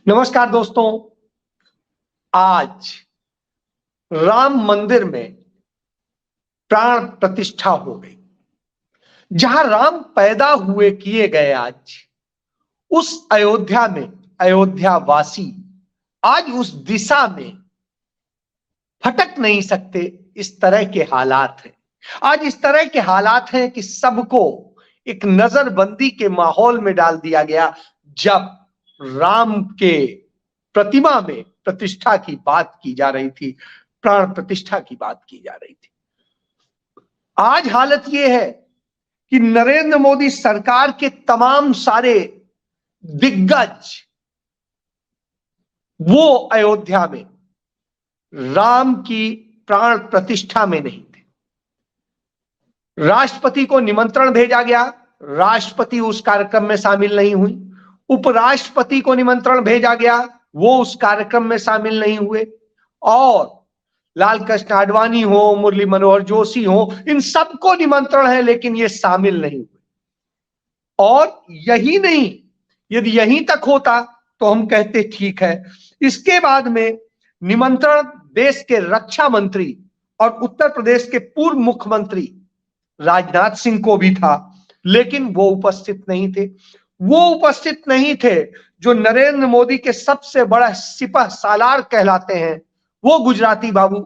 नमस्कार दोस्तों। आज राम मंदिर में प्राण प्रतिष्ठा हो गई। जहां राम पैदा हुए किए गए, आज उस अयोध्या में अयोध्या वासी आज उस दिशा में भटक नहीं सकते। इस तरह के हालात हैं। आज इस तरह के हालात हैं कि सबको एक नजरबंदी के माहौल में डाल दिया गया। जब राम के प्रतिमा में प्रतिष्ठा की बात की जा रही थी, प्राण प्रतिष्ठा की बात की जा रही थी। आज हालत यह है कि नरेंद्र मोदी सरकार के तमाम सारे दिग्गज वो अयोध्या में राम की प्राण प्रतिष्ठा में नहीं थे। राष्ट्रपति को निमंत्रण भेजा गया, राष्ट्रपति उस कार्यक्रम में शामिल नहीं हुई। उपराष्ट्रपति को निमंत्रण भेजा गया, वो उस कार्यक्रम में शामिल नहीं हुए। और लाल कृष्ण आडवाणी हो, मुरली मनोहर जोशी हो, इन सबको निमंत्रण है, लेकिन ये शामिल नहीं हुए। और यही नहीं, यदि यहीं तक होता तो हम कहते ठीक है। इसके बाद में निमंत्रण देश के रक्षा मंत्री और उत्तर प्रदेश के पूर्व मुख्यमंत्री राजनाथ सिंह को भी था, लेकिन वो उपस्थित नहीं थे। वो उपस्थित नहीं थे जो नरेंद्र मोदी के सबसे बड़ा सिपह सालार कहलाते हैं, वो गुजराती बाबू,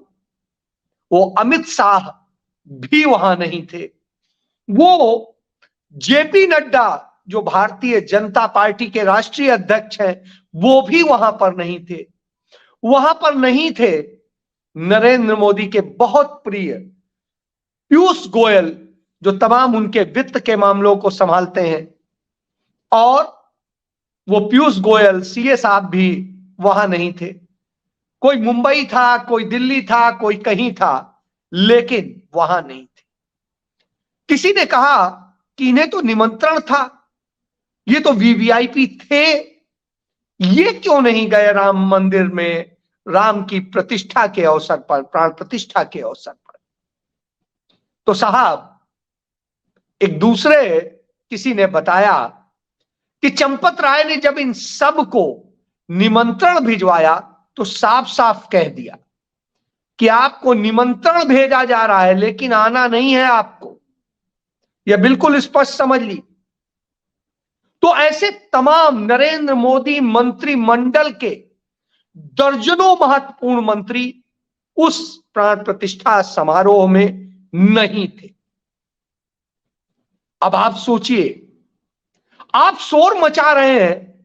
वो अमित शाह भी वहां नहीं थे। वो जेपी नड्डा जो भारतीय जनता पार्टी के राष्ट्रीय अध्यक्ष हैं, वो भी वहां पर नहीं थे। वहां पर नहीं थे नरेंद्र मोदी के बहुत प्रिय पीयूष गोयल, जो तमाम उनके वित्त के मामलों को संभालते हैं। और वो पीयूष गोयल सीए साहब भी वहां नहीं थे। कोई मुंबई था, कोई दिल्ली था, कोई कहीं था, लेकिन वहां नहीं थे। किसी ने कहा कि इन्हें तो निमंत्रण था, ये तो वीवीआईपी थे, ये क्यों नहीं गए राम मंदिर में राम की प्रतिष्ठा के अवसर पर, प्राण प्रतिष्ठा के अवसर पर। तो साहब, एक दूसरे किसी ने बताया कि चंपत राय ने जब इन सब को निमंत्रण भिजवाया तो साफ साफ कह दिया कि आपको निमंत्रण भेजा जा रहा है, लेकिन आना नहीं है आपको। यह बिल्कुल स्पष्ट समझ ली। तो ऐसे तमाम नरेंद्र मोदी मंत्रिमंडल के दर्जनों महत्वपूर्ण मंत्री उस प्राण प्रतिष्ठा समारोह में नहीं थे। अब आप सोचिए, आप शोर मचा रहे हैं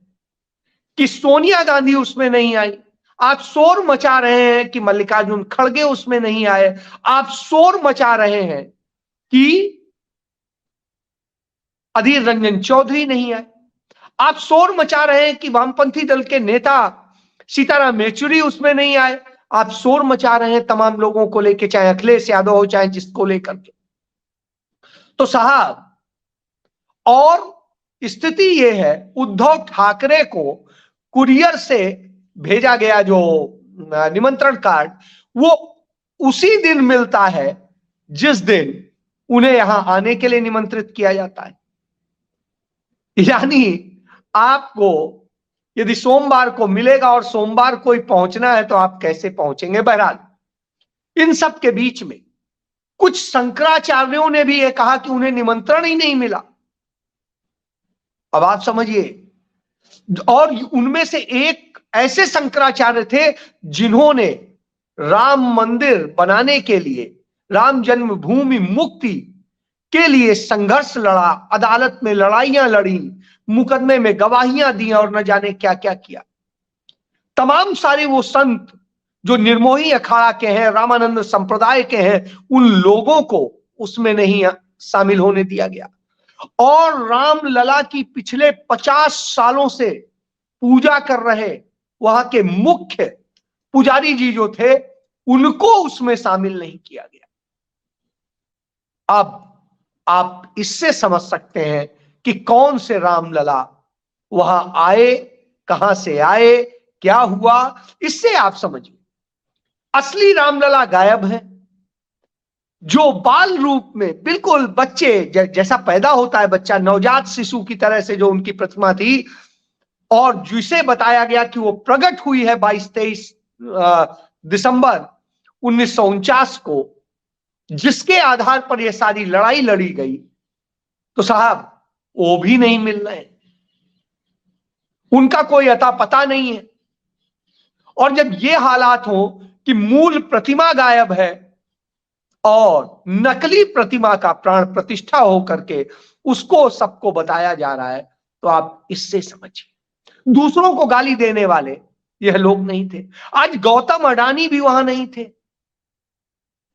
कि सोनिया गांधी उसमें नहीं आई, आप शोर मचा रहे हैं कि मल्लिकार्जुन खड़गे उसमें नहीं आए, आप शोर मचा रहे हैं कि अधीर रंजन चौधरी नहीं आए, आप शोर मचा रहे हैं कि वामपंथी दल के नेता सीताराम येचुरी उसमें नहीं आए, आप शोर मचा रहे हैं तमाम लोगों को लेकर, चाहे अखिलेश यादव हो, चाहे जिसको लेकर के। तो साहब, और स्थिति यह है, उद्धव ठाकरे को कुरियर से भेजा गया जो निमंत्रण कार्ड, वो उसी दिन मिलता है जिस दिन उन्हें यहां आने के लिए निमंत्रित किया जाता है। यानी आपको यदि सोमवार को मिलेगा और सोमवार को ही पहुंचना है तो आप कैसे पहुंचेंगे। बहरहाल, इन सब के बीच में कुछ शंकराचार्यों ने भी यह कहा कि उन्हें निमंत्रण ही नहीं मिला। अब आप समझिए, और उनमें से एक ऐसे शंकराचार्य थे जिन्होंने राम मंदिर बनाने के लिए, राम जन्मभूमि मुक्ति के लिए संघर्ष लड़ा, अदालत में लड़ाइयां लड़ी, मुकदमे में गवाहियां दी और न जाने क्या क्या किया। तमाम सारे वो संत जो निर्मोही अखाड़ा के हैं, रामानंद संप्रदाय के हैं, उन लोगों को उसमें नहीं शामिल होने दिया गया। और रामलला की पिछले 50 सालों से पूजा कर रहे वहां के मुख्य पुजारी जी जो थे, उनको उसमें शामिल नहीं किया गया। अब आप इससे समझ सकते हैं कि कौन से रामलला वहां आए, कहां से आए, क्या हुआ। इससे आप समझिए, असली रामलला गायब है। जो बाल रूप में बिल्कुल बच्चे जैसा पैदा होता है बच्चा, नवजात शिशु की तरह से जो उनकी प्रतिमा थी, और जिसे बताया गया कि वो प्रकट हुई है 22-23 दिसंबर 1949 को, जिसके आधार पर यह सारी लड़ाई लड़ी गई, तो साहब वो भी नहीं मिल रहे, उनका कोई अता पता नहीं है। और जब ये हालात हो कि मूल प्रतिमा गायब है और नकली प्रतिमा का प्राण प्रतिष्ठा होकर के उसको सबको बताया जा रहा है, तो आप इससे समझिए दूसरों को गाली देने वाले यह लोग नहीं थे। आज गौतम अडानी भी वहां नहीं थे,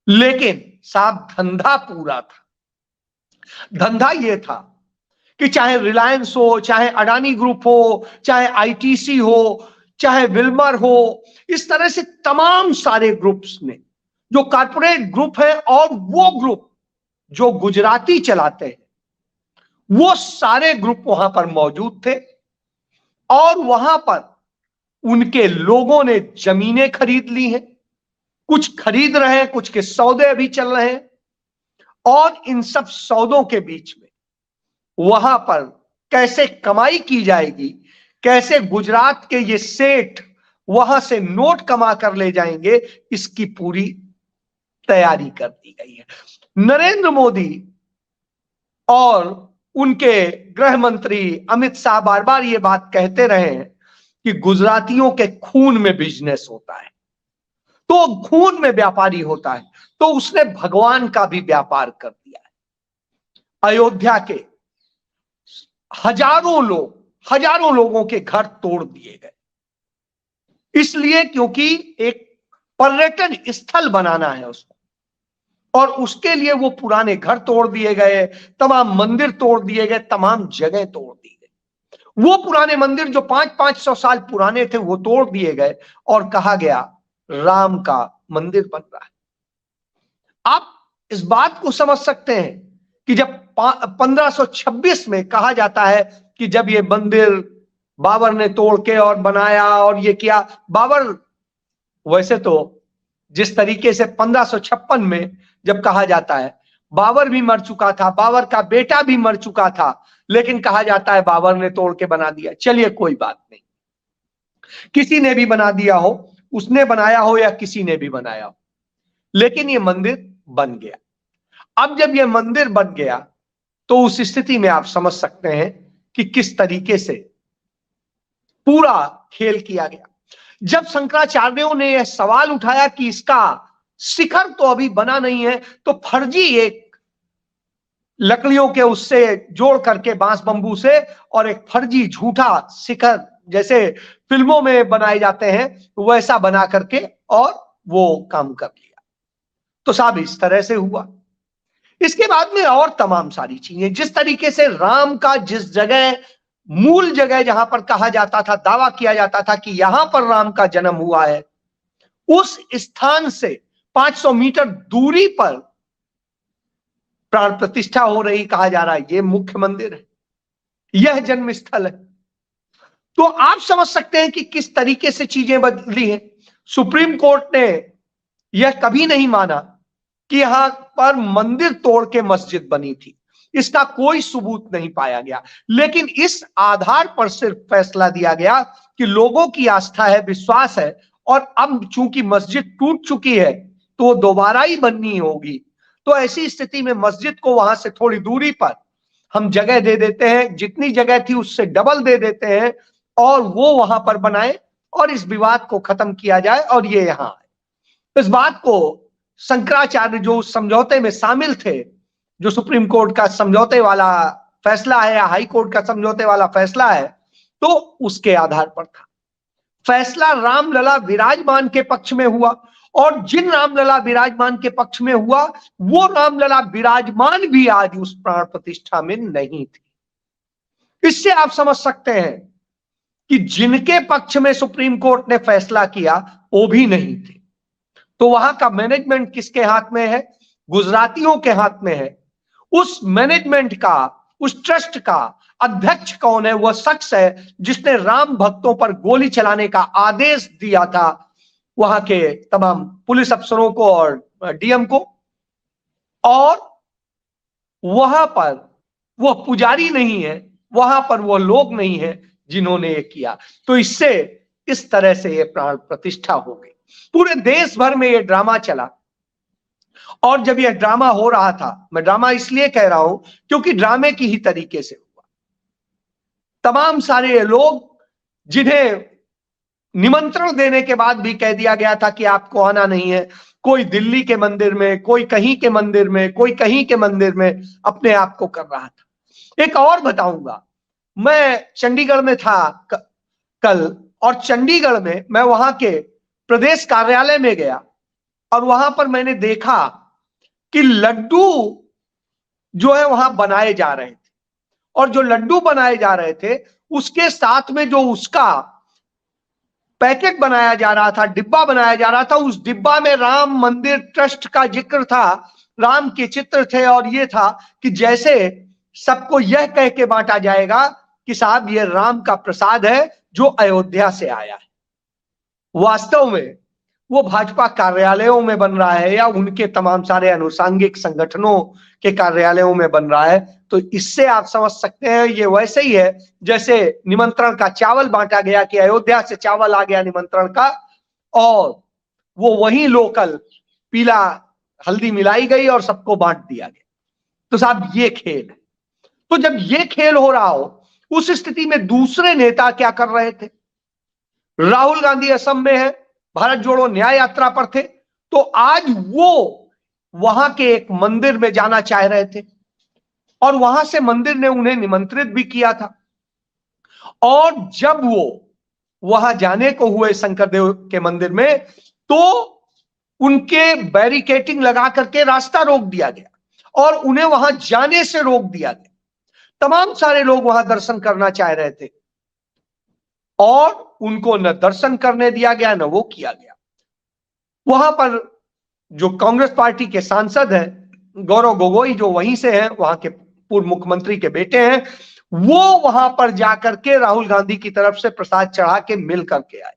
लेकिन साहब धंधा पूरा था। धंधा यह था कि चाहे रिलायंस हो, चाहे अडानी ग्रुप हो, चाहे आईटीसी हो, चाहे विल्मर हो, इस तरह से तमाम सारे ग्रुप्स ने जो कॉर्पोरेट ग्रुप है और वो ग्रुप जो गुजराती चलाते हैं, वो सारे ग्रुप वहां पर मौजूद थे। और वहां पर उनके लोगों ने जमीनें खरीद ली हैं, कुछ खरीद रहे हैं, कुछ के सौदे अभी चल रहे हैं। और इन सब सौदों के बीच में वहां पर कैसे कमाई की जाएगी, कैसे गुजरात के ये सेठ वहां से नोट कमा कर ले जाएंगे, इसकी पूरी तैयारी कर दी गई है। नरेंद्र मोदी और उनके गृह मंत्री अमित शाह बार बार ये बात कहते रहे हैं कि गुजरातियों के खून में बिजनेस होता है, तो खून में व्यापारी होता है, तो उसने भगवान का भी व्यापार कर दिया है। अयोध्या के हजारों लोगों के घर तोड़ दिए गए, इसलिए क्योंकि एक पर्यटन स्थल बनाना है उसको, और उसके लिए वो पुराने घर तोड़ दिए गए, तमाम मंदिर तोड़ दिए गए, तमाम जगह तोड़ दी गई। वो पुराने मंदिर जो 500-500 साल पुराने थे वो तोड़ दिए गए और कहा गया राम का मंदिर बन रहा है। आप इस बात को समझ सकते हैं कि जब 1526 में कहा जाता है कि जब ये मंदिर बाबर ने तोड़ के और बनाया और ये किया, बाबर वैसे तो जिस तरीके से 1556 में जब कहा जाता है बाबर भी मर चुका था, बाबर का बेटा भी मर चुका था, लेकिन कहा जाता है बाबर ने तोड़ के बना दिया। चलिए कोई बात नहीं, किसी ने भी बना दिया हो, उसने बनाया हो या किसी ने भी बनाया हो, लेकिन ये मंदिर बन गया। अब जब ये मंदिर बन गया तो उस स्थिति में आप समझ सकते हैं कि किस तरीके से पूरा खेल किया गया। जब शंकराचार्यों ने यह सवाल उठाया कि इसका शिखर तो अभी बना नहीं है, तो फर्जी एक लकड़ियों के उससे जोड़ करके बांस बंबू से और एक फर्जी झूठा शिखर जैसे फिल्मों में बनाए जाते हैं वैसा बना करके और वो काम कर लिया। तो साहब इस तरह से हुआ। इसके बाद में और तमाम सारी चीजें, जिस तरीके से राम का जिस जगह मूल जगह जहां पर कहा जाता था, दावा किया जाता था कि यहां पर राम का जन्म हुआ है, उस स्थान से 500 मीटर दूरी पर प्राण प्रतिष्ठा हो रही, कहा जा रहा है ये मुख्य मंदिर है, यह जन्म स्थल है। तो आप समझ सकते हैं कि किस तरीके से चीजें बदली हैं। सुप्रीम कोर्ट ने यह कभी नहीं माना कि यहां पर मंदिर तोड़ के मस्जिद बनी थी, इसका कोई सबूत नहीं पाया गया, लेकिन इस आधार पर सिर्फ फैसला दिया गया कि लोगों की आस्था है, विश्वास है, और अब चूंकि मस्जिद टूट चुकी है तो वो दोबारा ही बननी होगी। तो ऐसी स्थिति में मस्जिद को वहां से थोड़ी दूरी पर हम जगह दे देते हैं, जितनी जगह थी उससे डबल दे देते हैं और वो वहां पर बनाए और इस विवाद को खत्म किया जाए और ये यहां आए। इस बात को शंकराचार्य जो उस समझौते में शामिल थे, जो सुप्रीम कोर्ट का समझौते वाला फैसला है या हाई कोर्ट का समझौते वाला फैसला है, तो उसके आधार पर था। फैसला रामलला विराजमान के पक्ष में हुआ और जिन रामलला विराजमान के पक्ष में हुआ वो रामलला विराजमान भी आज उस प्राण प्रतिष्ठा में नहीं थी। इससे आप समझ सकते हैं कि जिनके पक्ष में सुप्रीम कोर्ट ने फैसला किया वो भी नहीं थे। तो वहां का मैनेजमेंट किसके हाथ में है? गुजरातियों के हाथ में है। उस मैनेजमेंट का, उस ट्रस्ट का अध्यक्ष कौन है? वह शख्स है जिसने राम भक्तों पर गोली चलाने का आदेश दिया था वहां के तमाम पुलिस अफसरों को और डीएम को। और वहां पर वह पुजारी नहीं है, वहां पर वह लोग नहीं है जिन्होंने ये किया। तो इससे इस तरह से ये प्राण प्रतिष्ठा हो गई। पूरे देश भर में ये ड्रामा चला, और जब यह ड्रामा हो रहा था, मैं ड्रामा इसलिए कह रहा हूं क्योंकि ड्रामे की ही तरीके से हुआ। तमाम सारे लोग जिन्हें निमंत्रण देने के बाद भी कह दिया गया था कि आपको आना नहीं है, कोई दिल्ली के मंदिर में, कोई कहीं के मंदिर में, कोई कहीं के मंदिर में अपने आप को कर रहा था। एक और बताऊंगा, मैं चंडीगढ़ में था कल, और चंडीगढ़ में मैं वहां के प्रदेश कार्यालय में गया, और वहां पर मैंने देखा कि लड्डू जो है वहां बनाए जा रहे थे, और जो लड्डू बनाए जा रहे थे उसके साथ में जो उसका पैकेट बनाया जा रहा था, डिब्बा बनाया जा रहा था, उस डिब्बा में राम मंदिर ट्रस्ट का जिक्र था, राम के चित्र थे, और ये था कि जैसे सबको यह कह के बांटा जाएगा कि साहब ये राम का प्रसाद है जो अयोध्या से आया है। वास्तव में वो भाजपा कार्यालयों में बन रहा है या उनके तमाम सारे अनुषांगिक संगठनों के कार्यालयों में बन रहा है। तो इससे आप समझ सकते हैं ये वैसे ही है जैसे निमंत्रण का चावल बांटा गया कि अयोध्या से चावल आ गया निमंत्रण का, और वो वही लोकल पीला हल्दी मिलाई गई और सबको बांट दिया गया। तो साहब ये खेल है। तो जब ये खेल हो रहा हो, उस स्थिति में दूसरे नेता क्या कर रहे थे? राहुल गांधी असम में है, भारत जोड़ो न्याय यात्रा पर थे, तो आज वो वहां के एक मंदिर में जाना चाह रहे थे, और वहां से मंदिर ने उन्हें निमंत्रित भी किया था। और जब वो वहां जाने को हुए शंकरदेव के मंदिर में, तो उनके बैरिकेटिंग लगा करके रास्ता रोक दिया गया और उन्हें वहां जाने से रोक दिया गया। तमाम सारे लोग वहां दर्शन करना चाह रहे थे, और उनको न दर्शन करने दिया गया, न वो किया गया। वहां पर जो कांग्रेस पार्टी के सांसद हैं गौरव गोगोई, जो वहीं से हैं, वहां के पूर्व मुख्यमंत्री के बेटे हैं, वो वहां पर जाकर के राहुल गांधी की तरफ से प्रसाद चढ़ा के मिल करके आए।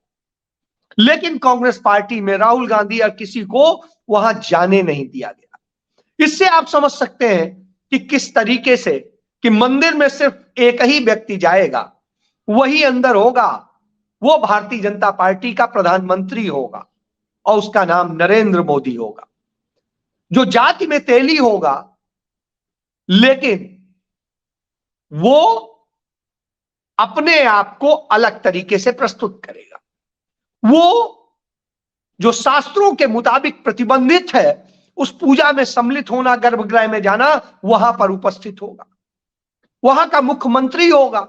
लेकिन कांग्रेस पार्टी में राहुल गांधी और किसी को वहां जाने नहीं दिया गया। इससे आप समझ सकते हैं कि किस तरीके से कि मंदिर में सिर्फ एक ही व्यक्ति जाएगा, वही अंदर होगा, वो भारतीय जनता पार्टी का प्रधानमंत्री होगा, और उसका नाम नरेंद्र मोदी होगा, जो जाति में तेली होगा, लेकिन वो अपने आप को अलग तरीके से प्रस्तुत करेगा। वो जो शास्त्रों के मुताबिक प्रतिबंधित है, उस पूजा में सम्मिलित होना, गर्भगृह में जाना, वहां पर उपस्थित होगा, वहां का मुख्यमंत्री होगा,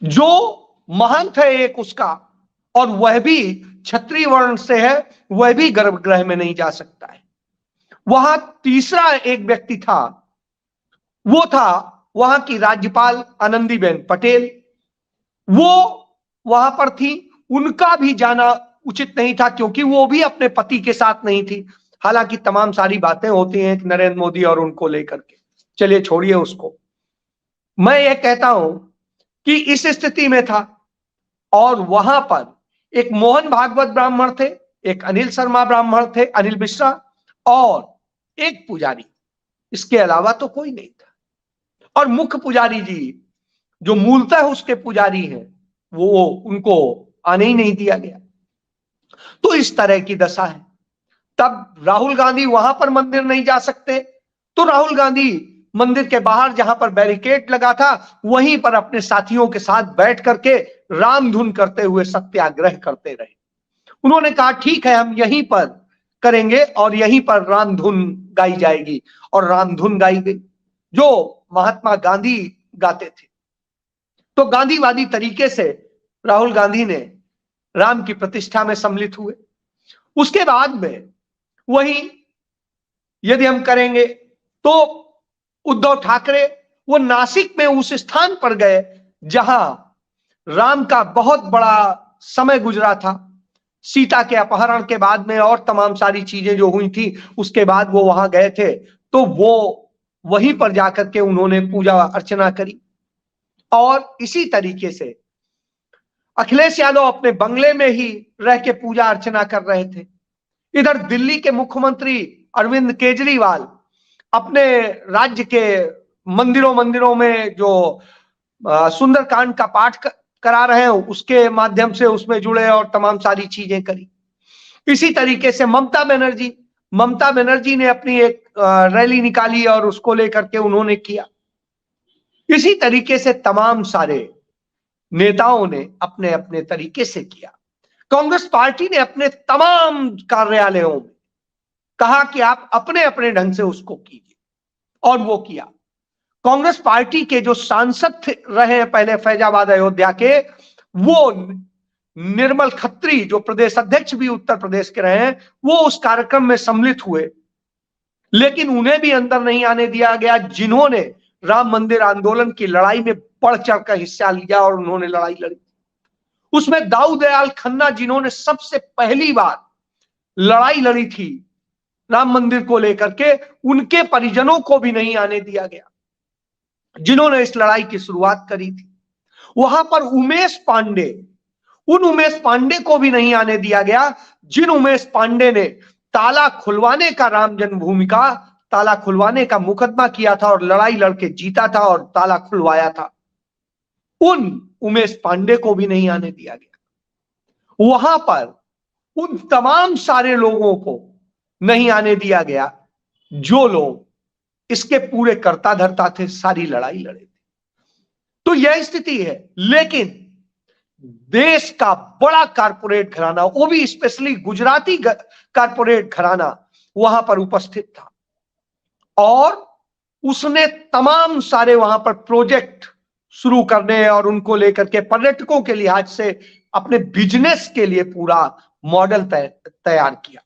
जो महंत है एक उसका, और वह भी क्षत्रिय वर्ण से है, वह भी गर्भगृह में नहीं जा सकता है। वहां तीसरा एक व्यक्ति था, वो था वहां की राज्यपाल आनंदीबेन पटेल, वो वहां पर थी, उनका भी जाना उचित नहीं था क्योंकि वो भी अपने पति के साथ नहीं थी। हालांकि तमाम सारी बातें होती हैं नरेंद्र मोदी और उनको लेकर के, चलिए छोड़िए उसको। मैं ये कहता हूं कि इस स्थिति में था, और वहां पर एक मोहन भागवत ब्राह्मण थे, एक अनिल शर्मा ब्राह्मण थे, अनिल मिश्रा, और एक पुजारी, इसके अलावा तो कोई नहीं था। और मुख्य पुजारी जी जो मूलतः उसके पुजारी हैं, वो उनको आने ही नहीं दिया गया। तो इस तरह की दशा है। तब राहुल गांधी वहां पर मंदिर नहीं जा सकते, तो राहुल गांधी मंदिर के बाहर जहां पर बैरिकेड लगा था, वहीं पर अपने साथियों के साथ बैठ करके रामधुन करते हुए सत्याग्रह करते रहे। उन्होंने कहा ठीक है, हम यहीं पर करेंगे और यहीं पर रामधुन गाई जाएगी, और रामधुन गाई गई जो महात्मा गांधी गाते थे। तो गांधीवादी तरीके से राहुल गांधी ने राम की प्रतिष्ठा में सम्मिलित हुए। उसके बाद में वही यदि हम करेंगे तो उद्धव ठाकरे वो नासिक में उस स्थान पर गए जहां राम का बहुत बड़ा समय गुजरा था। सीता के अपहरण के बाद में और तमाम सारी चीजें जो हुई थी, उसके बाद वो वहां गए थे, तो वो वहीं पर जाकर के उन्होंने पूजा अर्चना करी। और इसी तरीके से अखिलेश यादव अपने बंगले में ही रह के पूजा अर्चना कर रहे थे। इधर दिल्ली के मुख्यमंत्री अरविंद केजरीवाल अपने राज्य के मंदिरों में जो सुंदरकांड का पाठ करा रहे हैं, उसके माध्यम से उसमें जुड़े और तमाम सारी चीजें करी। इसी तरीके से ममता बनर्जी ने अपनी एक रैली निकाली और उसको लेकर के उन्होंने किया। इसी तरीके से तमाम सारे नेताओं ने अपने अपने तरीके से किया। कांग्रेस पार्टी ने अपने तमाम कार्यालयों में कहा कि आप अपने अपने ढंग से उसको कीजिए, और वो किया। कांग्रेस पार्टी के जो सांसद रहे पहले फैजाबाद अयोध्या के, वो निर्मल खत्री जो प्रदेश अध्यक्ष भी उत्तर प्रदेश के रहे हैं, वो उस कार्यक्रम में सम्मिलित हुए, लेकिन उन्हें भी अंदर नहीं आने दिया गया, जिन्होंने राम मंदिर आंदोलन की लड़ाई में बढ़ चढ़ कर हिस्सा लिया और उन्होंने लड़ाई लड़ी। उसमें दाऊ दयाल खन्ना, जिन्होंने सबसे पहली बार लड़ाई लड़ी थी राम मंदिर को लेकर के, उनके परिजनों को भी नहीं आने दिया गया, जिन्होंने इस लड़ाई की शुरुआत करी थी। वहां पर उमेश पांडे को भी नहीं आने दिया गया, जिन उमेश पांडे ने ताला खुलवाने का, राम जन्मभूमि का ताला खुलवाने का मुकदमा किया था और लड़ाई लड़के जीता था और ताला खुलवाया था। उन उमेश पांडे को भी नहीं आने दिया गया। वहां पर उन तमाम सारे लोगों को नहीं आने दिया गया जो लोग इसके पूरे कर्ता धर्ता थे, सारी लड़ाई लड़े थे। तो यह स्थिति है। लेकिन देश का बड़ा कारपोरेट घराना, वो भी स्पेशली गुजराती कारपोरेट घराना वहां पर उपस्थित था, और उसने तमाम सारे वहां पर प्रोजेक्ट शुरू करने और उनको लेकर के पर्यटकों के लिहाज से अपने बिजनेस के लिए पूरा मॉडल तैयार किया।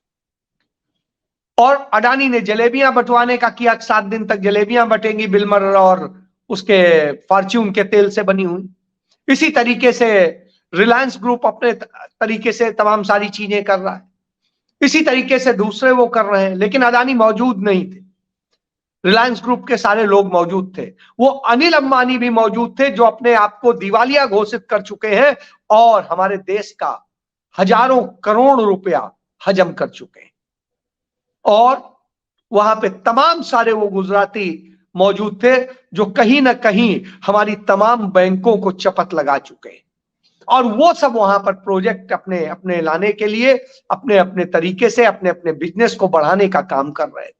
और अडानी ने जलेबियां बंटवाने का किया, 7 दिन तक जलेबियां बटेंगी बिलमर और उसके फॉर्च्यून के तेल से बनी हुई। इसी तरीके से रिलायंस ग्रुप अपने तरीके से तमाम सारी चीजें कर रहा है, इसी तरीके से दूसरे वो कर रहे हैं, लेकिन अडानी मौजूद नहीं थे। रिलायंस ग्रुप के सारे लोग मौजूद थे, वो अनिल अंबानी भी मौजूद थे, जो अपने आप को दिवालिया घोषित कर चुके हैं और हमारे देश का हजारों करोड़ रुपया हजम कर चुके हैं। और वहां पे तमाम सारे वो गुजराती मौजूद थे जो कहीं ना कहीं हमारी तमाम बैंकों को चपत लगा चुके हैं, और वो सब वहां पर प्रोजेक्ट अपने अपने लाने के लिए अपने अपने तरीके से अपने अपने बिजनेस को बढ़ाने का काम कर रहे थे।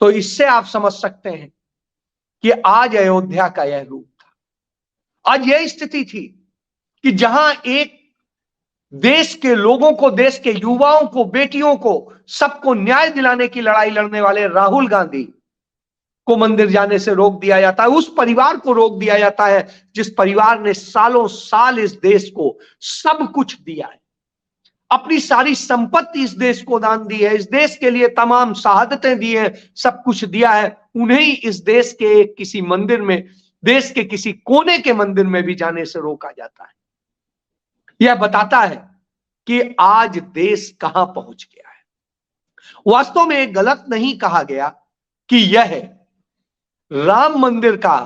तो इससे आप समझ सकते हैं कि आज अयोध्या का यह रूप था। आज यह स्थिति थी कि जहां एक देश के लोगों को, देश के युवाओं को, बेटियों को, सबको न्याय दिलाने की लड़ाई लड़ने वाले राहुल गांधी को मंदिर जाने से रोक दिया जाता है, उस परिवार को रोक दिया जाता है जिस परिवार ने सालों साल इस देश को सब कुछ दिया है, अपनी सारी संपत्ति इस देश को दान दी है, इस देश के लिए तमाम शहादतें दी है, सब कुछ दिया है। उन्हें ही इस देश के किसी मंदिर में, देश के किसी कोने के मंदिर में भी जाने से रोका जाता है। यह बताता है कि आज देश कहां पहुंच गया है। वास्तव में गलत नहीं कहा गया कि यह राम मंदिर का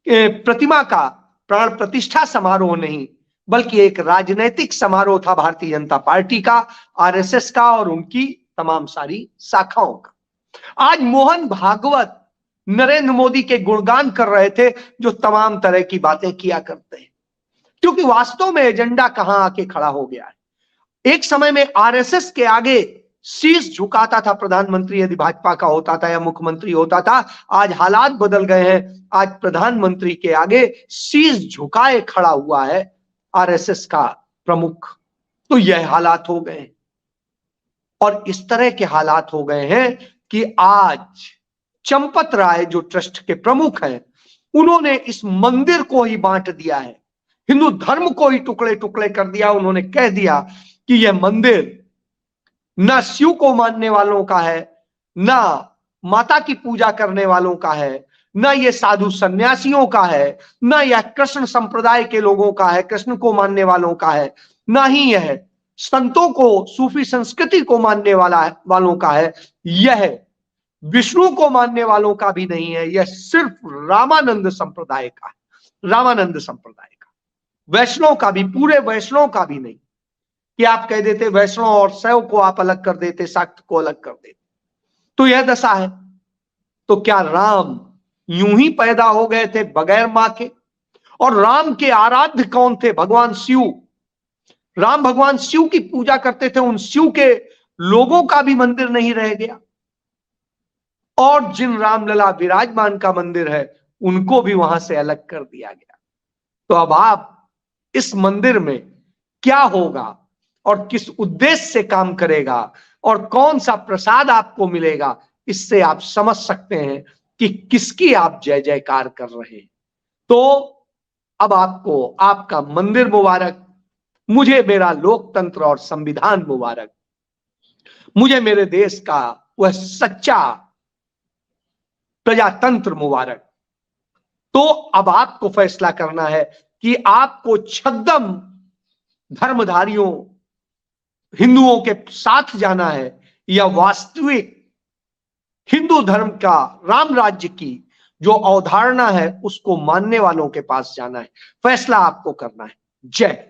प्रतिमा का प्राण प्रतिष्ठा समारोह नहीं, बल्कि एक राजनीतिक समारोह था भारतीय जनता पार्टी का, आरएसएस का और उनकी तमाम सारी शाखाओं का। आज मोहन भागवत नरेंद्र मोदी के गुणगान कर रहे थे, जो तमाम तरह की बातें किया करते हैं, क्योंकि वास्तव में एजेंडा कहां आके खड़ा हो गया है। एक समय में आरएसएस के आगे शीश झुकाता था प्रधानमंत्री, यदि भाजपा का होता था या मुख्यमंत्री होता था। आज हालात बदल गए हैं, आज प्रधानमंत्री के आगे शीश झुकाए खड़ा हुआ है आरएसएस का प्रमुख। तो यह हालात हो गए, और इस तरह के हालात हो गए हैं कि आज चंपत राय जो ट्रस्ट के प्रमुख हैं, उन्होंने इस मंदिर को ही बांट दिया है, हिंदू धर्म को ही टुकड़े टुकड़े कर दिया। उन्होंने कह दिया कि यह मंदिर ना शिव को मानने वालों का है, ना माता की पूजा करने वालों का है, ना ये साधु सन्यासियों का है, ना यह कृष्ण संप्रदाय के लोगों का है, कृष्ण को मानने वालों का है, ना ही यह संतों को, सूफी संस्कृति को मानने वालों का है, यह विष्णु को मानने वालों का भी नहीं है, यह सिर्फ रामानंद संप्रदाय का है, रामानंद संप्रदाय का, वैष्णव का भी, पूरे वैष्णव का भी नहीं कि आप कह देते वैष्णव और शैव को आप अलग कर देते, शाक्त को अलग कर देते। तो यह दशा है। तो क्या राम यूं ही पैदा हो गए थे बगैर मां के? और राम के आराध्य कौन थे? भगवान शिव। राम भगवान शिव की पूजा करते थे, उन शिव के लोगों का भी मंदिर नहीं रह गया, और जिन रामलला विराजमान का मंदिर है उनको भी वहां से अलग कर दिया गया। तो अब आप इस मंदिर में क्या होगा और किस उद्देश्य से काम करेगा और कौन सा प्रसाद आपको मिलेगा, इससे आप समझ सकते हैं कि किसकी आप जय जयकार कर रहे हैं। तो अब आपको आपका मंदिर मुबारक, मुझे मेरा लोकतंत्र और संविधान मुबारक, मुझे मेरे देश का वह सच्चा प्रजातंत्र मुबारक। तो अब आपको फैसला करना है कि आपको छद्म धर्मधारियों हिंदुओं के साथ जाना है या वास्तविक हिंदू धर्म का, राम राज्य की जो अवधारणा है उसको मानने वालों के पास जाना है। फैसला आपको करना है। जय